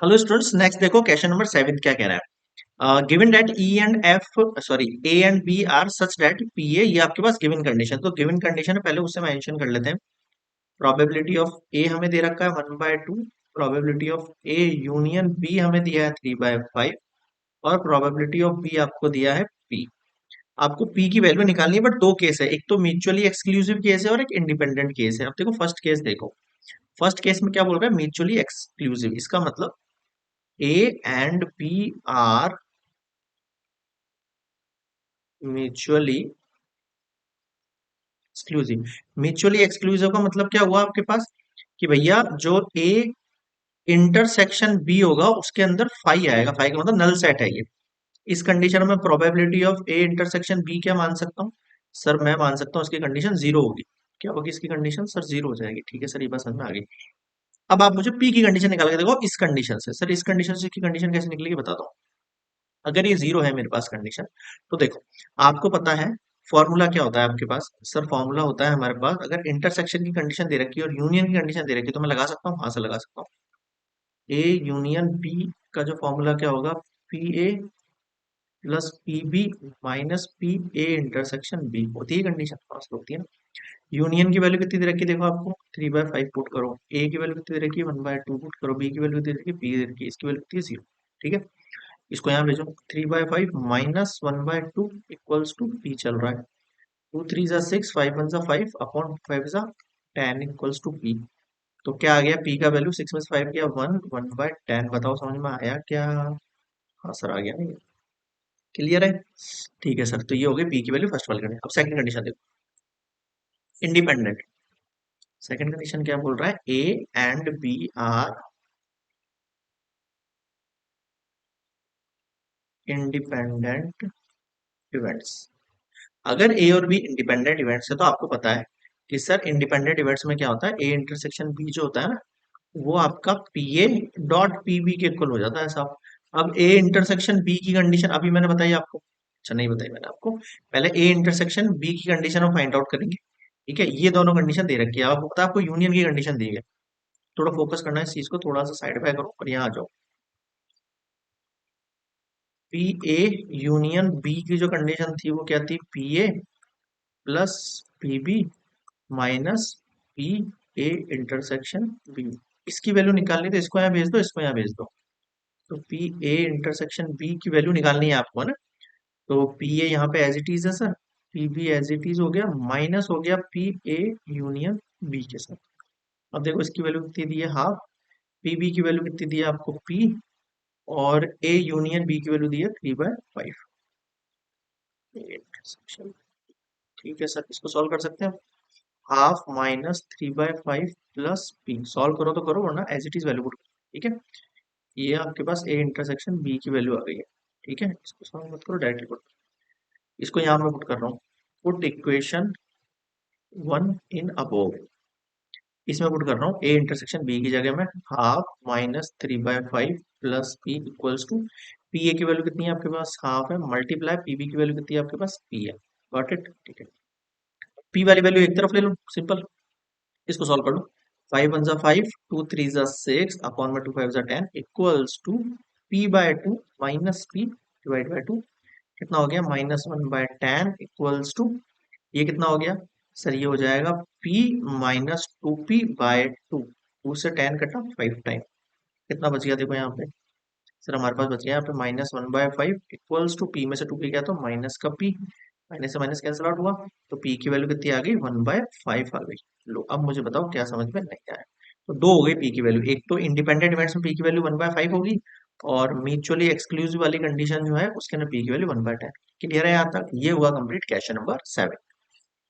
Hello students, next देखो question number 7 क्या कह रहा है। Given that E and F, sorry, A and B are such that P A, ये आपके पास गिवन कंडीशन, तो गिवन कंडीशन है पहले उससे मेंशन कर लेते हैं। प्रोबेबिलिटी ऑफ ए हमें दे रखा है 1/2, probability of A union B हमें दिया है 3/5, और प्रोबेबिलिटी ऑफ बी आपको दिया है पी। आपको पी की वैल्यू निकालनी है, बट दो केस है, एक तो म्यूचुअली एक्सक्लूसिव केस है और एक इंडिपेंडेंट केस है। अब देखो फर्स्ट केस देखो, फर्स्ट केस में क्या बोल रहा है, म्यूचुअली एक्सक्लूसिव, इसका मतलब A and B are mutually exclusive। Mutually exclusive का मतलब क्या हुआ आपके पास कि भैया जो A इंटरसेक्शन B होगा उसके अंदर फाई आएगा, फाई का मतलब नल सेट है ये। इस कंडीशन में probability of A intersection B क्या मान सकता हूँ सर, मैं मान सकता हूँ इसकी कंडीशन जीरो होगी। क्या होगी इसकी कंडीशन सर, जीरो हो जाएगी। ठीक है सर, ये बात समझ में आ गई। अब आप मुझे P की कंडीशन निकाल के देखो इस कंडीशन से। सर इस कंडीशन से इसकी कंडीशन कैसे निकलेगी बताता हूँ। अगर ये जीरो है मेरे पास कंडीशन, तो देखो आपको पता है फॉर्मूला क्या होता है आपके पास। सर फॉर्मूला होता है हमारे पास, अगर इंटरसेक्शन की कंडीशन दे रखी है और यूनियन की कंडीशन दे रखी है तो मैं लगा सकता हूँ, हाँ से लगा सकता हूँ। ए यूनियन बी का जो फॉर्मूला क्या होगा, P A plus P B minus P A intersection B, होती है कंडीशन पास होती है ना। यूनियन की वैल्यू कितनी दे रखी है देखो आपको, 3/5 पुट करो। ए की वैल्यू कितनी दे रखी है, 1/2 पुट करो। बी की वैल्यू कितनी दे रखी है, पी दे रखी है, इसकी वैल्यू कितनी है, जीरो। ठीक है, इसको यहाँ भेजो। 3/5 माइनस 1/2 इक्वल्स टू पी चल रहा है। 2 3 ज़ा 6, 5 1 ज़ा 5 अपॉन 5 ज़ा 10 इक्वल्स टू पी। तो क्या आ गया, पी का वैल्यू 6 में से 5 गया 1, 1/10। बताओ समझ में आया क्या। हाँ सर आ गया ना, ये क्लियर है। ठीक है सर, तो ये हो गई पी की वैल्यू फर्स्ट वाली कंडीशन। अब सेकंड कंडीशन देखो, इंडिपेंडेंट। सेकंड कंडीशन क्या बोल रहा है, A and B are independent events. अगर ए और बी इंडिपेंडेंट इवेंट्स है तो आपको पता है कि सर इंडिपेंडेंट इवेंट्स में क्या होता है, ए इंटरसेक्शन बी जो होता है ना, वो आपका P A dot P B के इक्वल हो जाता है साहब। अब ए इंटरसेक्शन बी की कंडीशन अभी मैंने बताई आपको, अच्छा नहीं बताई मैंने आपको। पहले ए इंटरसेक्शन बी की कंडीशन हम फाइंड आउट करेंगे। ठीक है, ये दोनों कंडीशन दे रखी है, आपको पता है आपको यूनियन की कंडीशन दी है। थोड़ा फोकस करना है इस चीज को, थोड़ा सा साइड बाय करो और यहाँ आ जाओ। पी ए यूनियन बी की जो कंडीशन थी वो क्या थी, P A plus P B minus P A intersection B. इसकी वैल्यू निकालनी है तो इसको यहाँ भेज दो, इसको यहाँ भेज दो। तो पी ए इंटरसेक्शन बी की वैल्यू निकालनी है आपको, है ना। तो पी ए यहाँ पे एज इट इज है sir, P B as it is हो गया, माइनस हो गया पी ए यूनियन बी के साथ। अब देखो इसकी वैल्यू कितनी दी है, हाफ। पी बी की वैल्यू कितनी दी है आपको, पी। और ए यूनियन बी की वैल्यू दी है 3/5 इंटरसेक्शन। ठीक है सर, इसको सॉल्व कर सकते हैं। Half minus 3/5 plus P, solve करो तो करो वरना as it is value put. ठीक है, ये आपके पास ए इंटरसेक्शन बी की वैल्यू आ गई है। ठीक है, इसको सॉल्व मत करो, डायरेक्टली पुट। इसको यहाँ मैं पुट कर रहा हूँ, पुट इक्वेशन 1 इन अबोव। इसमें पुट कर रहा हूँ ए इंटरसेक्शन बी की जगह में half minus 3/5 plus P equals to, P A की वैल्यू कितनी है आपके पास, हाफ है, मल्टीप्लाई पी बी की वैल्यू कितनी है आपके पास, पी है। गॉट इट, ठीक है। पी वाली वैल्यू एक तरफ ले लो, सिंपल। इसको सॉल्व कर लो। 5 1 ज़ा 5, 2 3 ज़ा 6 अपॉन में 2 5 ज़ा 10 equals to p/2 minus P divide by two. कितना हो गया, -1/10 इक्वल्स टू, ये कितना हो गया सर, ये हो जाएगा p माइनस 2p/2। 2 से 10 कटा 5 टाइम, कितना बच गया देखो यहाँ पे। सर हमारे पास बच गया यहाँ पे -1/5 इक्वल्स टू, पी में से 2p गया तो माइनस का p, माइनस से माइनस कैंसिल आउट हुआ। तो p की वैल्यू कितनी आ गई, 1/5 आ गई। लो अब मुझे बताओ क्या समझ में नहीं आया। तो दो हो गई पी की वैल्यू, एक तो इंडिपेंडेंट इवेंट्स में पी की वैल्यू 1/5 होगी, और म्यूचुअली एक्सक्लूसिव वाली कंडीशन जो है उसके अंदर पी की वैल्यू 1/10। क्लियर है यहाँ तक, ये हुआ कंप्लीट क्वेश्चन नंबर 7।